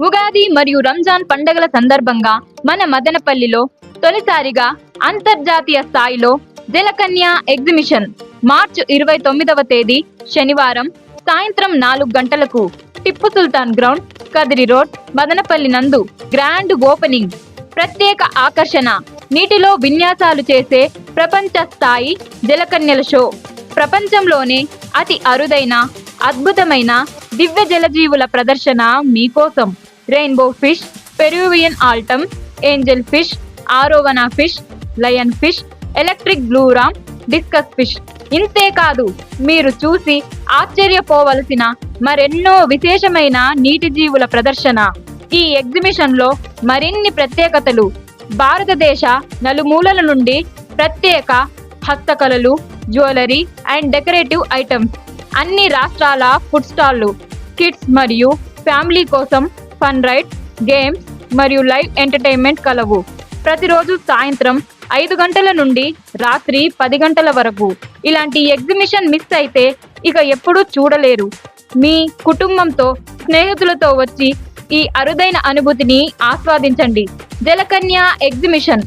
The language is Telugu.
ఉగాది మరియు రంజాన్ పండుగల సందర్భంగా మన మదనపల్లిలో తొలిసారిగా అంతర్జాతీయ స్థాయిలో జలకన్య ఎగ్జిబిషన్ మార్చి 29వ తేదీ శనివారం సాయంత్రం 4 గంటలకు టిప్పు సుల్తాన్ గ్రౌండ్, కదిరి రోడ్, మదనపల్లి నందు గ్రాండ్ ఓపెనింగ్. ప్రత్యేక ఆకర్షణ నీటిలో విన్యాసాలు చేసే ప్రపంచ స్థాయి జలకన్యల షో. ప్రపంచంలోనే అతి అరుదైన అద్భుతమైన దివ్య జలజీవుల ప్రదర్శన మీకోసం. Rainbow fish, Peruvian altum, angel fish, arowana fish, lion fish, electric blue ram, discus fish. ఇంతే కాదు, మీరు చూసి ఆశ్చర్యపోవలసిన మరెన్నో విశేషమైన నీటి జీవుల ప్రదర్శన. ఈ ఎగ్జిబిషన్ లో మరిన్ని ప్రత్యేకతలు. భారతదేశ నలుమూలల నుండి ప్రత్యేక హస్తకళలు, జ్యువెలరీ అండ్ డెకరేటివ్ ఐటమ్స్, అన్ని రాష్ట్రాల ఫుడ్ స్టాళ్లు, కిడ్స్ మరియు ఫ్యామిలీ కోసం ఫన్ రైడ్స్, గేమ్స్ మరియు లైవ్ ఎంటర్టైన్మెంట్ కలవు. ప్రతిరోజు సాయంత్రం 5 గంటల నుండి రాత్రి 10 గంటల వరకు. ఇలాంటి ఎగ్జిబిషన్ మిస్ అయితే ఇక ఎప్పుడూ చూడలేరు. మీ కుటుంబంతో, స్నేహితులతో వచ్చి ఈ అరుదైన అనుభూతిని ఆస్వాదించండి. జలకన్య ఎగ్జిబిషన్